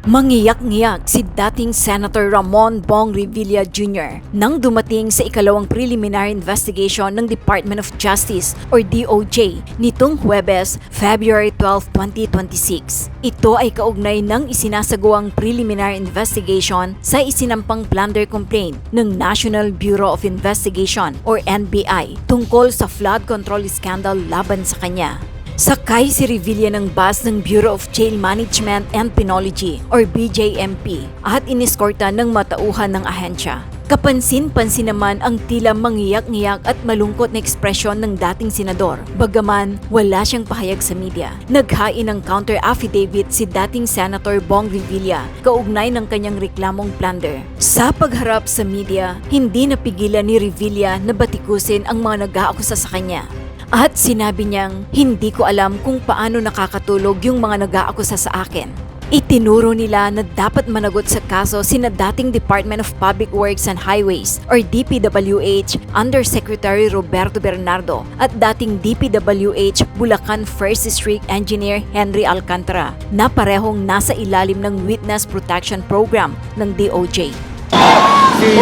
Mangiyak-ngiyak si dating Senator Ramon Bong Revilla Jr. nang dumating sa ikalawang preliminary investigation ng Department of Justice or DOJ nitong Huwebes, February 12, 2026. Ito ay kaugnay ng isinasagawang preliminary investigation sa isinampang plunder complaint ng National Bureau of Investigation or NBI tungkol sa flood control scandal laban sa kanya. Sakay si Revilla ng bus ng Bureau of Jail Management and Penology or BJMP at iniskorta ng matauhan ng ahensya. Kapansin-pansin naman ang tila mangiyak-ngiyak at malungkot na ekspresyon ng dating senador, bagaman wala siyang pahayag sa media. Naghain ng counter-affidavit si dating Senator Bong Revilla kaugnay ng kanyang reklamong plunder. Sa pagharap sa media, hindi napigilan ni Revilla na batikusin ang mga nag-aakusa sa kanya. At sinabi niyang, hindi ko alam kung paano nakakatulog yung mga nag-aakusa sa akin. Itinuro nila na dapat managot sa kaso sina dating Department of Public Works and Highways or DPWH Undersecretary Roberto Bernardo at dating DPWH Bulacan 1st District Engineer Henry Alcantara na parehong nasa ilalim ng Witness Protection Program ng DOJ. Si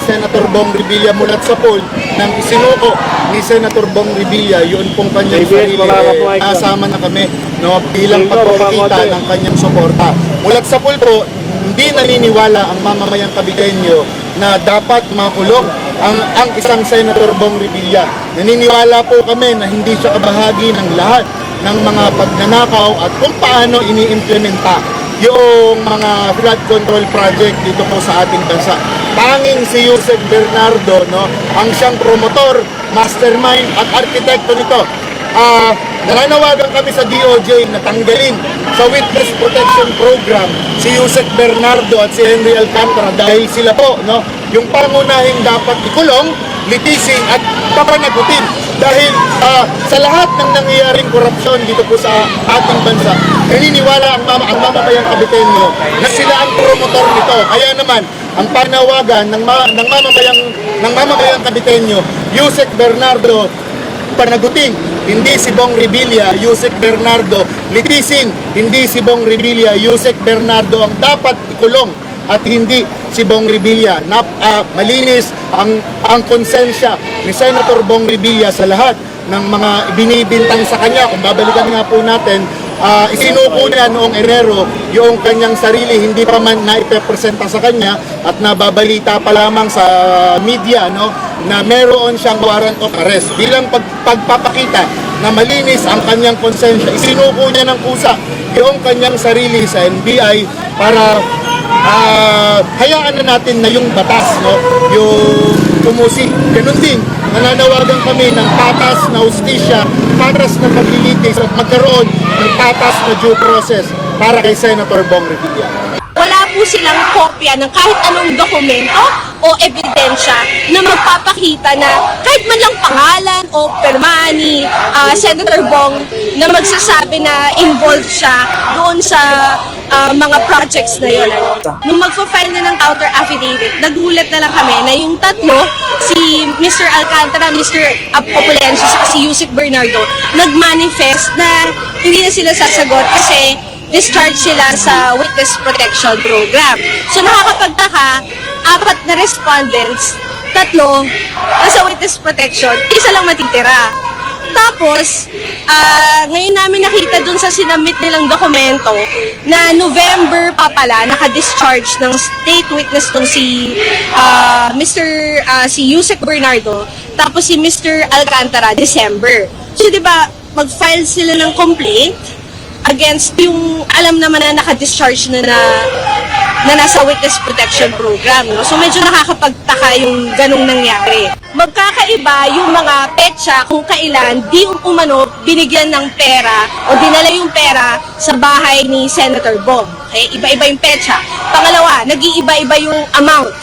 Senator Bong Revilla mulat sa poll nang isinuko ni Senator Bong Revilla yun pong kanyang sarili, kasama na kami bilang pagpapakita ng kanyang suporta. Mulat sa poll po, hindi naniniwala ang mamamayang Caviteño na dapat makulong ang isang Senator Bong Revilla. Naniniwala po kami na hindi siya kabahagi ng lahat ng mga pagnanakaw at kung paano iniimplementa yung mga flood control project dito po sa ating bansa. Tanging si Yusek Bernardo ang siyang promotor, mastermind at arkitekto nito. Nananawagan kami sa DOJ na tanggalin sa Witness Protection Program si Yusek Bernardo at si Henry Alcantara dahil sila po yung pangunahing dapat ikulong, litisin at papanagutin dahil sa lahat ng nangyayaring korupsyon dito po sa ating bansa, naniniwala ang mamamayang Caviteño na sila ang promotor nito. Kaya naman, ang panawagan ng mamamayang Caviteño, Yusek Bernardo, panagutin, hindi si Bong Revilla, Yusek Bernardo, litisin, hindi si Bong Revilla, Yusek Bernardo ang dapat ikulong at hindi si Bong Revilla. Malinis ang konsensya ni Senator Bong Revilla sa lahat ng mga binibintang sa kanya. Kung babalikan nga po natin, isinuko niya noong Enero yung kanyang sarili, hindi pa man naipepresenta sa kanya at nababalita pa lamang sa media na meron siyang warrant of arrest. Bilang pagpapakita na malinis ang kanyang konsensya, isinuko niya ng kusa yung kanyang sarili sa NBI para hayaan na natin na yung batas yung tumusik. Ganun din, nananawagan kami ng patas na hustisya, patas na paglilitis at magkaroon ng patas na due process para kay Senator Bong Revilla. Wala po silang kopya ng kahit anong dokumento o ebidensya na magpapakita na kahit man lang pangalan o pirma ni Senator Bong na magsasabi na involved siya doon sa mga projects na yun. Nung magpa-file na ng counter affidavit, nagulat na lang kami na yung tatlo, si Mr. Alcantara, Mr. Apopulencio, at si Yusek Bernardo, nag-manifest na hindi na sila sasagot kasi discharge sila sa Witness Protection Program. So nakakapagtaka, 4 na respondents, 3 nasa Witness Protection, isa lang matitira. Tapos, ngayon namin nakita dun sa sinamit nilang dokumento na November pa pala naka-discharge ng state witness tong si Yusek Bernardo, tapos si Mr. Alcantara December. So 'di ba, mag-file sila ng complaint against yung alam naman na naka-discharge na nasa Witness Protection Program. So medyo nakakapagtaka yung ganong nangyari. Magkakaiba yung mga petsa kung kailan di umano binigyan ng pera o dinala yung pera sa bahay ni Senator Bong. Okay? Iba-iba yung petsa. Pangalawa, nag-iiba-iba yung amount.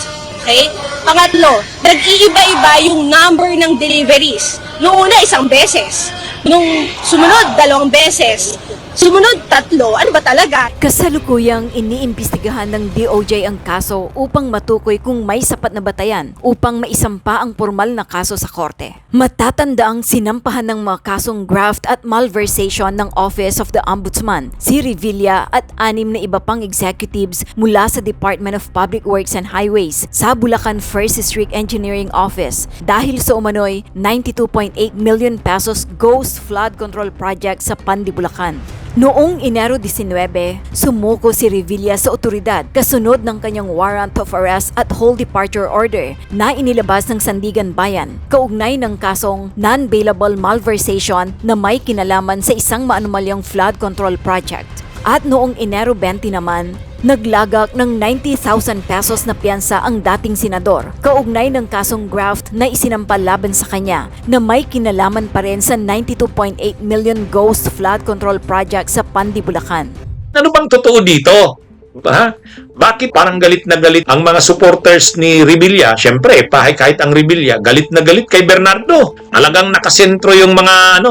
Okay? Pangatlo, nag-iiba-iba yung number ng deliveries. Noong una, 1 beses. Nung sumunod, 2 beses. Sumunod, 3. Ano ba talaga? Kasalukuyang iniimbestigahan ng DOJ ang kaso upang matukoy kung may sapat na batayan upang maisampa ang formal na kaso sa korte. Matatandaang sinampahan ng mga kasong graft at malversation ng Office of the Ombudsman, si Revilla at 6 na iba pang executives mula sa Department of Public Works and Highways sa Bulacan First District Engineering Office dahil sa umano'y 92.8 million pesos ghost flood control project sa Pandi, Bulacan. Noong Enero 19, sumuko si Revilla sa otoridad kasunod ng kanyang warrant of arrest at whole departure order na inilabas ng Sandigan Bayan kaugnay ng kasong non-bailable malversation na may kinalaman sa isang maanumalyang flood control project. At noong Enero 20 naman, naglagak ng 90,000 pesos na piyansa ang dating senador kaugnay ng kasong graft na isinampal laban sa kanya na may kinalaman pa rin sa 92.8 million ghost flood control project sa Pandi, Bulacan. Ano bang totoo dito? Ha? Bakit parang galit na galit ang mga supporters ni Revilla? Siyempre, kahit ang Revilla, galit na galit kay Bernardo. Talagang nakasentro yung mga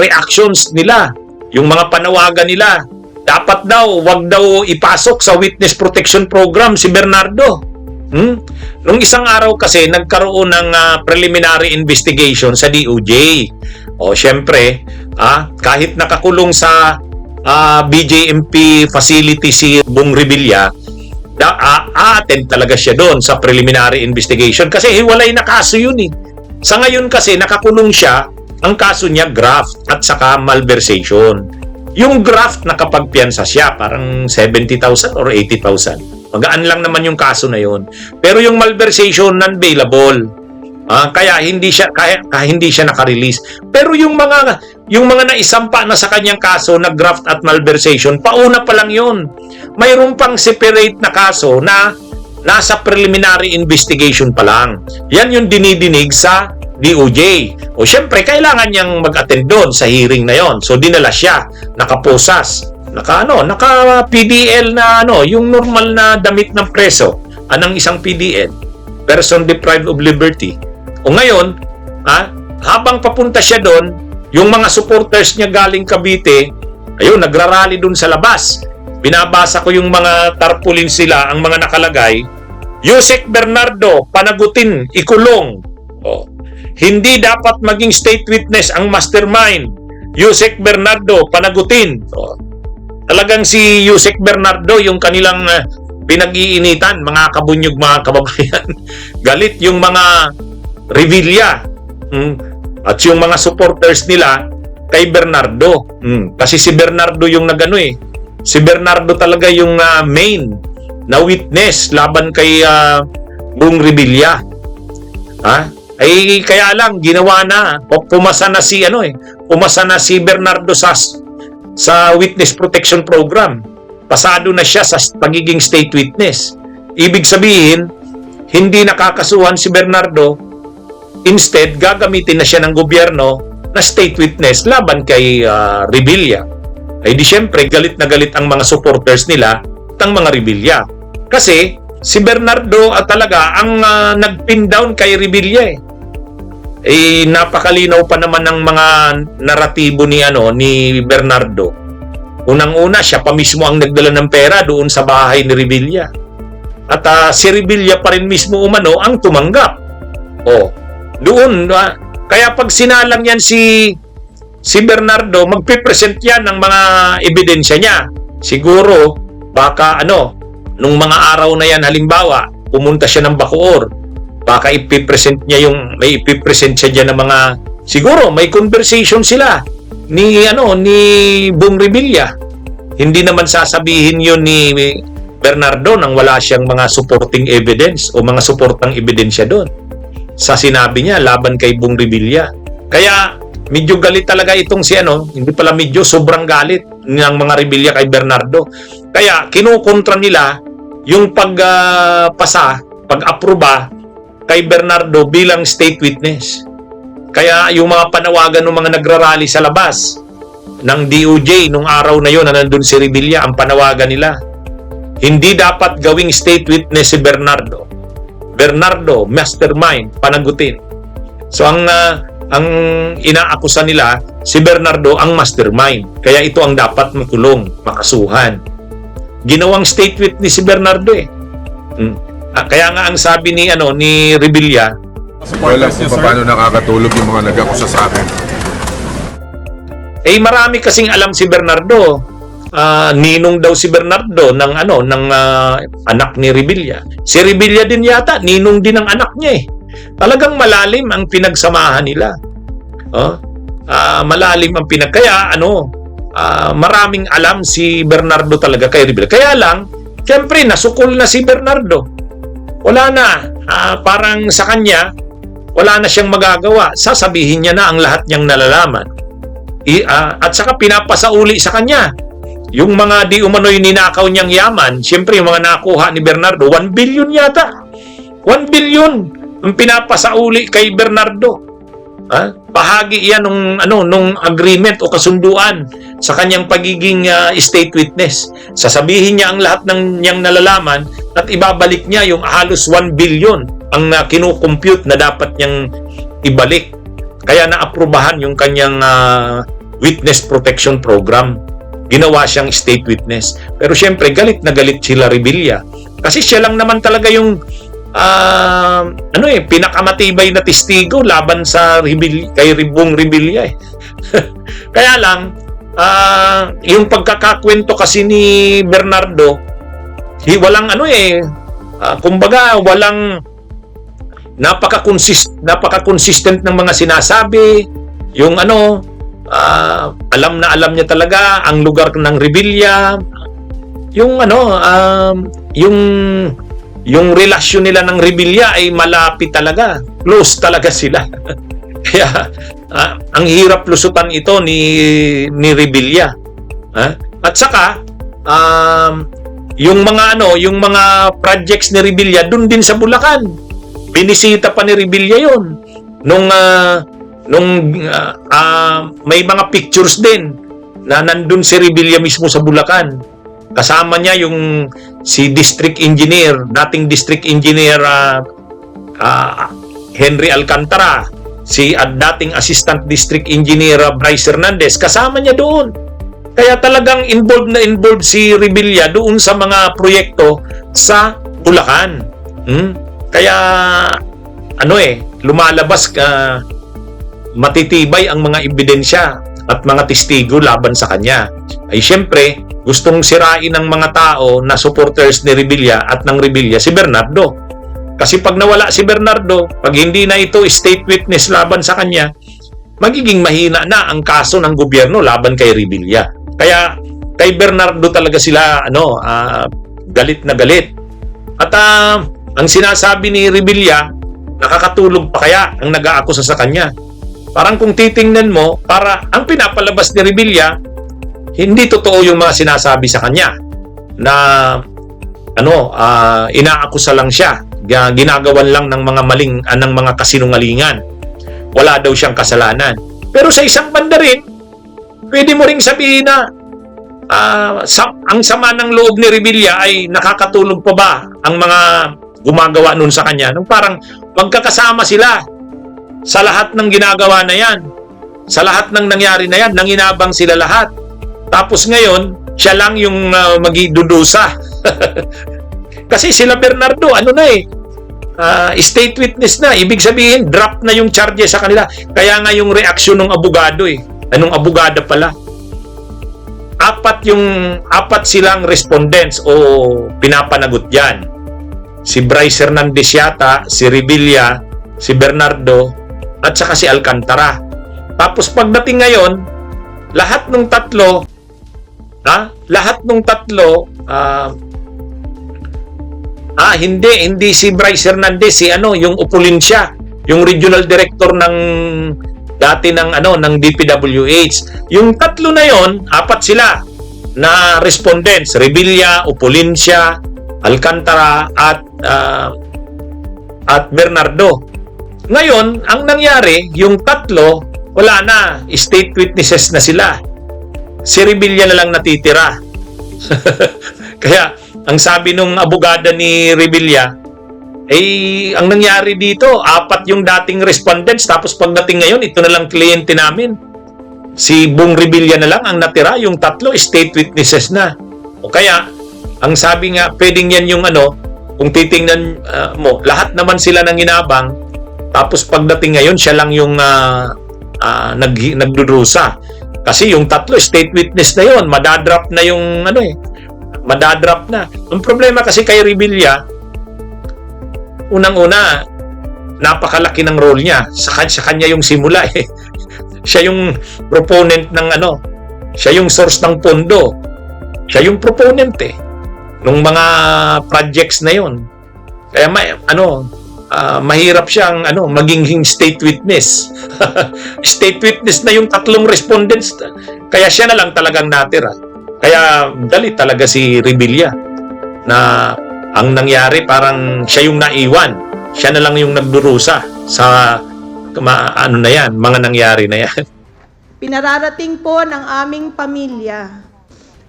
reactions nila, yung mga panawagan nila. Dapat daw, wag daw ipasok sa witness protection program si Bernardo. Nung isang araw kasi, nagkaroon ng preliminary investigation sa DOJ. O, syempre, kahit nakakulong sa BJMP facility si Bong Revilla, a-attend talaga siya doon sa preliminary investigation kasi hiwalay na kaso yun eh. Sa ngayon kasi, nakakulong siya, ang kaso niya graft at saka malversation. Yung graft nakapagpiyansa siya, parang 70,000 or 80,000. Magaan lang naman yung kaso na yun. Pero yung malversation, non-bailable. Kaya hindi siya naka-release. Pero yung mga naisampa na sa kanyang kaso na graft at malversation, pauna pa lang yun. Mayroon pang separate na kaso na nasa preliminary investigation pa lang. Yan yung dinidinig sa DOJ. O syempre, kailangan niyang mag-attend doon sa hearing na yon. So dinala siya, nakaposas, naka-PDL na yung normal na damit ng preso, ng isang PDL, person deprived of liberty. O ngayon, habang papunta siya doon, yung mga supporters niya galing Cavite, ayun, nagrarally doon sa labas. Binabasa ko yung mga tarpaulin sila, ang mga nakalagay, Yusek Bernardo, panagutin, ikulong. Hindi dapat maging state witness ang mastermind. Yusek Bernardo, panagutin. Talagang si Yusek Bernardo, yung kanilang pinag-iinitan, mga kabunyog, mga kababayan. Galit yung mga Revilla at yung mga supporters nila kay Bernardo. Kasi si Bernardo yung Si Bernardo talaga yung main na witness laban kay Bong Revilla. Ay kaya lang ginawa na, pumasa na si Bernardo sa witness protection program. Pasado na siya sa pagiging state witness. Ibig sabihin, hindi nakakasuhan si Bernardo. Instead, gagamitin na siya ng gobyerno na state witness laban kay Revilla. Ay di syempre, galit na galit ang mga supporters nila at ang mga Revilla. Kasi si Bernardo talaga ang nag-pin down kay Revilla napakalinaw pa naman ng mga naratibo ni Bernardo. Unang-una, siya pa mismo ang nagdala ng pera doon sa bahay ni Revilla. At si Revilla pa rin mismo ang tumanggap. Doon, kaya pag sinalang yan si Bernardo, magpipresent yan ng mga ebidensya niya. Siguro, baka nung mga araw na yan, halimbawa, pumunta siya ng Bacoor, baka may ipipresent siya dyan ng mga, siguro, may conversation sila ni Bong Revilla. Hindi naman sasabihin yun ni Bernardo nang wala siyang mga supporting evidence o mga suportang ebidensya doon sa sinabi niya laban kay Bong Revilla. Kaya medyo galit talaga itong hindi pala medyo, sobrang galit ng mga Revilla kay Bernardo. Kaya kinukontra nila yung pag-aproba kay Bernardo bilang state witness. Kaya yung mga panawagan ng mga nagrarally sa labas ng DOJ nung araw na yun na nandun si Revilla, ang panawagan nila, hindi dapat gawing state witness si Bernardo. Bernardo, mastermind, panagutin. So ang ang inaakusa nila si Bernardo ang mastermind. Kaya ito ang dapat makulong, makasuhan. Ginawang state witness si Bernardo eh. Kaya nga ang sabi ni Revilla, Wala kung paano nakakatulog yung mga nag-akusa sa akin. marami kasing alam si Bernardo. Ninong daw si Bernardo ng anak ni Revilla. Si Revilla din yata, ninong din ang anak niya eh. Talagang malalim ang pinagsamahan nila. Malalim ang kaya maraming alam si Bernardo talaga kay Revilla. Kaya lang, siyempre nasukol na si Bernardo. Wala na, parang sa kanya, wala na siyang magagawa. Sasabihin niya na ang lahat niyang nalalaman. At saka pinapasauli sa kanya. Yung mga di umano'y ninakaw niyang yaman, siyempre yung mga nakuha ni Bernardo, 1 billion yata. 1 billion ang pinapasauli kay Bernardo. Bahagi yan nung agreement o kasunduan sa kanyang pagiging state witness. Sasabihin niya ang lahat ng niyang nalalaman at ibabalik niya yung halos 1 billion ang kinukompute na dapat niyang ibalik. Kaya naaprubahan yung kanyang witness protection program. Ginawa siyang state witness. Pero syempre, galit na galit sila Revilla. Kasi siya lang naman talaga yung pinakamatibay na testigo laban sa kay Bong Revilla eh. Kaya lang, yung pagkakakwento kasi ni Bernardo, walang kumbaga, walang napaka-consistent ng mga sinasabi. Yung alam na alam niya talaga ang lugar ng Revilla. Yung relasyon nila ng Revilla ay malapit talaga. Close talaga sila. Kaya ang hirap lusutan ito ni Revilla. At saka yung mga projects ni Revilla dun din sa Bulacan. Binisita pa ni Revilla 'yon nung may mga pictures din na nandun si Revilla mismo sa Bulacan. Kasama niya yung si District Engineer, dating District Engineer Henry Alcantara, dating Assistant District Engineer Bryce Hernandez, kasama niya doon. Kaya talagang involved si Revilla doon sa mga proyekto sa Bulacan. Kaya lumalabas matitibay ang mga ebidensya at mga testigo laban sa kanya. Ay siyempre, gustong sirain ng mga tao na supporters ni Revilla at ng Revilla si Bernardo. Kasi pag nawala si Bernardo, pag hindi na ito state witness laban sa kanya, magiging mahina na ang kaso ng gobyerno laban kay Revilla. Kaya kay Bernardo talaga sila galit na galit. At ang sinasabi ni Revilla, nakakatulog pa kaya ang nag-aakusa sa kanya. Parang kung titingnan mo, ang pinapalabas ni Revilla, hindi totoo yung mga sinasabi sa kanya na inaakusa lang siya, ginagawan lang ng mga ng mga kasinungalingan. Wala daw siyang kasalanan. Pero sa isang banda rin, pwede mo ring sabihin na ang sama ng loob ni Revilla ay nakakatulog pa ba ang mga gumagawa nun sa kanya? Nung parang magkakasama sila sa lahat ng ginagawa na yan, sa lahat ng nangyari na yan, nanginabang sila lahat. Tapos ngayon, siya lang yung magidudusa. Kasi sila Bernardo, state witness na. Ibig sabihin, drop na yung charges sa kanila. Kaya nga yung reaksyon ng abogado Anong abogada pala? Apat silang respondents o pinapanagot dyan. Si Bryce Hernandez yata, si Revilla, si Bernardo, at saka si Alcantara. Tapos pagdating ngayon, lahat ng tatlo, hindi si Bryce Hernandez, yung Opulencia, yung regional director dati ng DPWH. Yung tatlo na yon, apat sila na respondents, Revilla, Opulencia, Alcantara at Bernardo. Ngayon, ang nangyari, yung tatlo, wala na, state witnesses na sila. Si Revilla na lang natitira. Kaya, ang sabi nung abogada ni Revilla, ang nangyari dito, 4 yung dating respondents, tapos pagdating ngayon, ito na lang kliyente namin. Si Bong Revilla na lang ang natira, yung 3 state witnesses na. O kaya, ang sabi nga, pwedeng yan yung kung titingnan mo, lahat naman sila nang inabang, tapos pagdating ngayon, siya lang yung nagdurusa. Kasi yung 3 state witness na yon, madadrop na yung madadrop na. Ang problema kasi kay Revilla, unang-una, napakalaki ng role niya. Sa kanya yung simula eh. Siya yung proponent ng siya yung source ng pondo. Siya yung proponent eh nung mga projects na yon. Kaya mahirap siyang maging state witness. State witness na yung 3 respondents. Kaya siya na lang talagang natira. Kaya dali talaga si Revilla na ang nangyari parang siya yung naiwan. Siya na lang yung nagdurusa sa mga nangyari na yan. Pinararating po ng aming pamilya,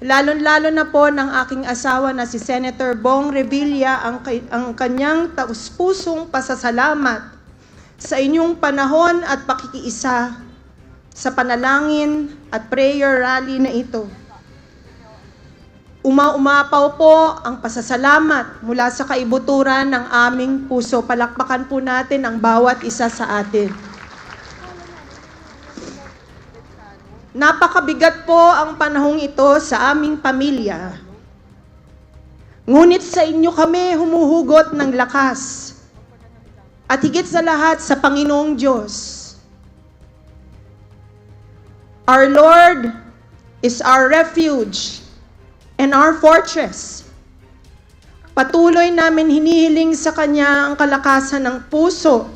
lalong-lalo na po ng aking asawa na si Senator Bong Revilla, ang kanyang taus-pusong pasasalamat sa inyong panahon at pakikiisa sa panalangin at prayer rally na ito. Umaumapaw po ang pasasalamat mula sa kaibuturan ng aming puso. Palakpakan po natin ang bawat isa sa atin. Napakabigat po ang panahong ito sa aming pamilya. Ngunit sa inyo kami humuhugot ng lakas. At higit sa lahat sa Panginoong Diyos. Our Lord is our refuge and our fortress. Patuloy namin hinihiling sa Kanya ang kalakasan ng puso,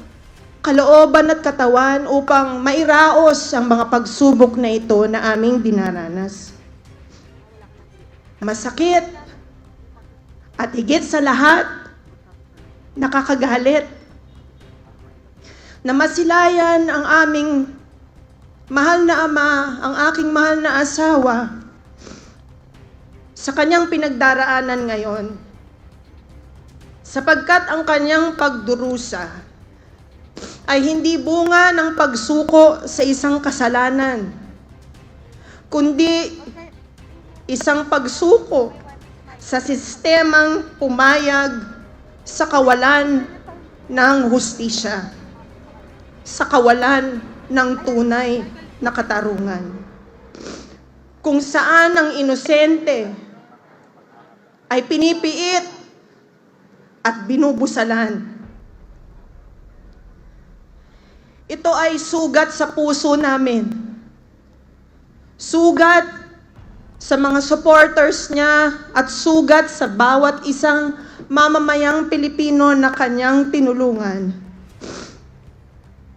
kalooban at katawan upang mairaos ang mga pagsubok na ito na aming dinaranas. Masakit at higit sa lahat, nakakagalit na masilayan ang aming mahal na ama, ang aking mahal na asawa sa kanyang pinagdaraanan ngayon, sapagkat ang kanyang pagdurusa ay hindi bunga ng pagsuko sa isang kasalanan, kundi isang pagsuko sa sistemang pumayag sa kawalan ng hustisya, sa kawalan ng tunay na katarungan, kung saan ang inosente ay pinipiit at binubusalan. Ito ay sugat sa puso namin. Sugat sa mga supporters niya at sugat sa bawat isang mamamayang Pilipino na kanyang tinulungan.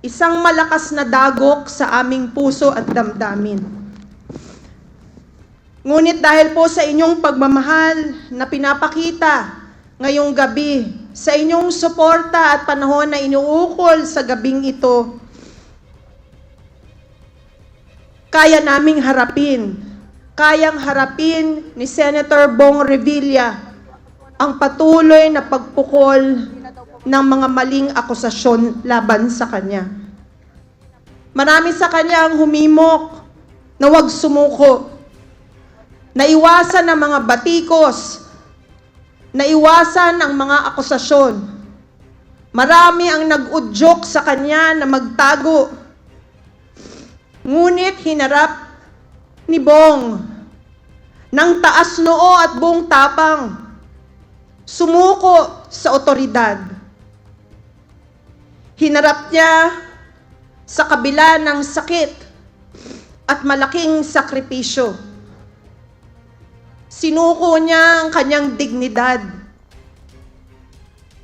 Isang malakas na dagok sa aming puso at damdamin. Ngunit dahil po sa inyong pagmamahal na pinapakita ngayong gabi, sa inyong suporta at panahon na inuukol sa gabing ito, kayang harapin ni Senator Bong Revilla ang patuloy na pagpukol ng mga maling akusasyon laban sa kanya. Marami sa kanya ang humimok na huwag sumuko, naiwasan ang mga batikos, naiwasan ang mga akusasyon. Marami ang nag-udyok sa kanya na magtago. Ngunit hinarap ni Bong ng taas noo at buong tapang, sumuko sa otoridad. Hinarap niya sa kabila ng sakit at malaking sakripisyo. Sinuko niya ang kanyang dignidad,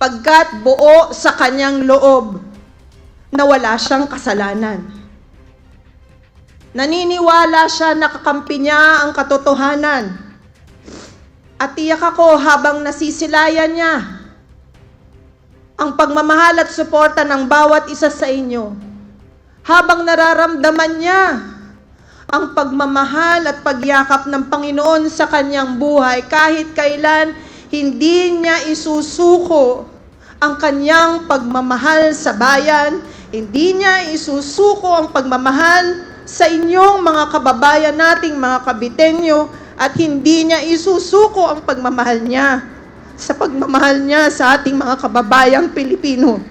pagkat buo sa kanyang loob na wala siyang kasalanan. Naniniwala siya na kakampi niya ang katotohanan. At tiyak ako habang nasisilayan niya ang pagmamahal at suporta ng bawat isa sa inyo, habang nararamdaman niya ang pagmamahal at pagyakap ng Panginoon sa kanyang buhay, kahit kailan hindi niya isusuko ang kanyang pagmamahal sa bayan, hindi niya isusuko ang pagmamahal sa inyong mga kababayan nating mga Kabitenyo, at hindi niya isusuko ang pagmamahal niya sa ating mga kababayang Pilipino.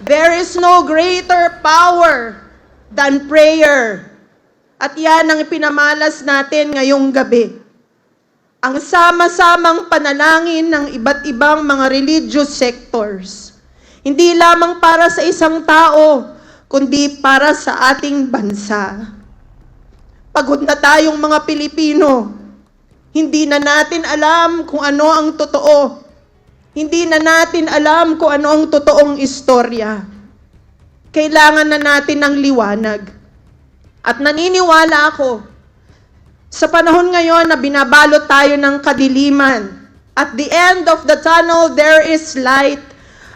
There is no greater power than prayer. At yan ang ipinamalas natin ngayong gabi. Ang sama-samang panalangin ng iba't ibang mga religious sectors. Hindi lamang para sa isang tao, kundi para sa ating bansa. Pagod na tayong mga Pilipino. Hindi na natin alam kung ano ang totoo. Hindi na natin alam kung ano ang totoong istorya. Kailangan na natin ng liwanag. At naniniwala ako, sa panahon ngayon na binabalot tayo ng kadiliman, at the end of the tunnel, there is light.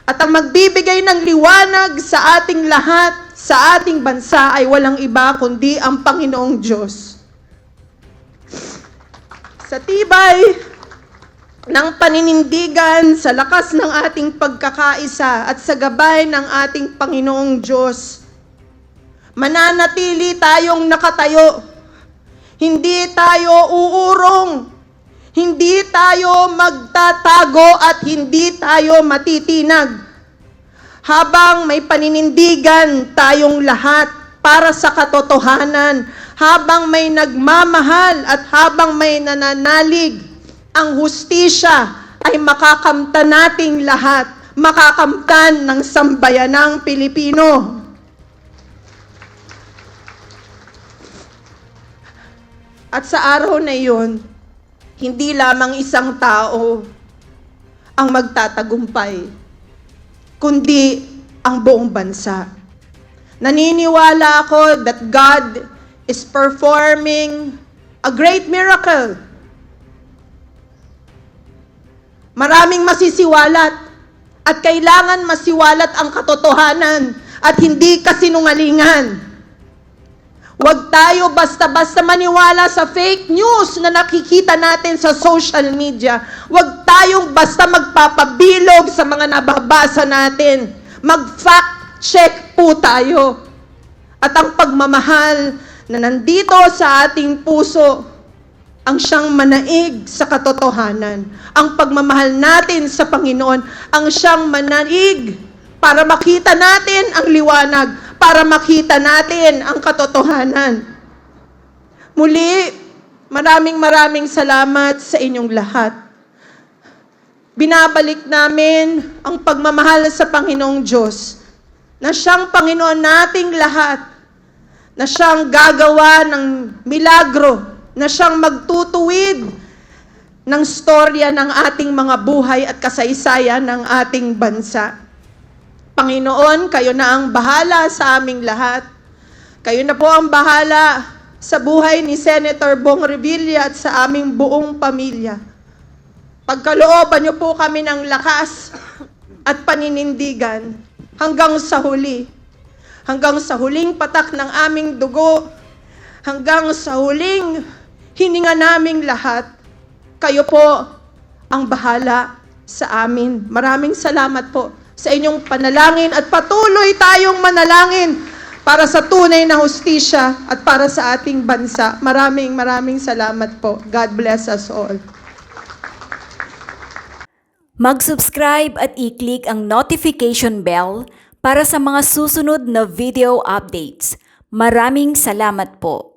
At ang magbibigay ng liwanag sa ating lahat, sa ating bansa, ay walang iba kundi ang Panginoong Diyos. Sa tibay ng paninindigan, sa lakas ng ating pagkakaisa, at sa gabay ng ating Panginoong Diyos, mananatili tayong nakatayo. Hindi tayo uurong. Hindi tayo magtatago at hindi tayo matitinag. Habang may paninindigan tayong lahat para sa katotohanan, habang may nagmamahal at habang may nananalig, ang hustisya ay makakamtan nating lahat, makakamtan ng sambayanang Pilipino. At sa araw na iyon, hindi lamang isang tao ang magtatagumpay, kundi ang buong bansa. Naniniwala ako that God is performing a great miracle. Maraming masisiwalat at kailangan masiwalat ang katotohanan at hindi kasinungalingan. Huwag tayo basta-basta maniwala sa fake news na nakikita natin sa social media. Huwag tayong basta magpapabilog sa mga nababasa natin. Mag-fact check po tayo. At ang pagmamahal na nandito sa ating puso, ang siyang manaig sa katotohanan. Ang pagmamahal natin sa Panginoon, ang siyang manaig para makita natin ang liwanag, para makita natin ang katotohanan. Muli, maraming salamat sa inyong lahat. Binabalik namin ang pagmamahal sa Panginoong Diyos, na siyang Panginoon nating lahat, na siyang gagawa ng milagro, na siyang magtutuwid ng storya ng ating mga buhay at kasaysayan ng ating bansa. Panginoon, kayo na ang bahala sa aming lahat. Kayo na po ang bahala sa buhay ni Senator Bong Revilla at sa aming buong pamilya. Pagkalooban niyo po kami ng lakas at paninindigan hanggang sa huli. Hanggang sa huling patak ng aming dugo. Hanggang sa huling hininga naming lahat. Kayo po ang bahala sa amin. Maraming salamat po sa inyong panalangin at patuloy tayong manalangin para sa tunay na hustisya at para sa ating bansa. Maraming salamat po. God bless us all. Mag-subscribe at i-click ang notification bell para sa mga susunod na video updates. Maraming salamat po.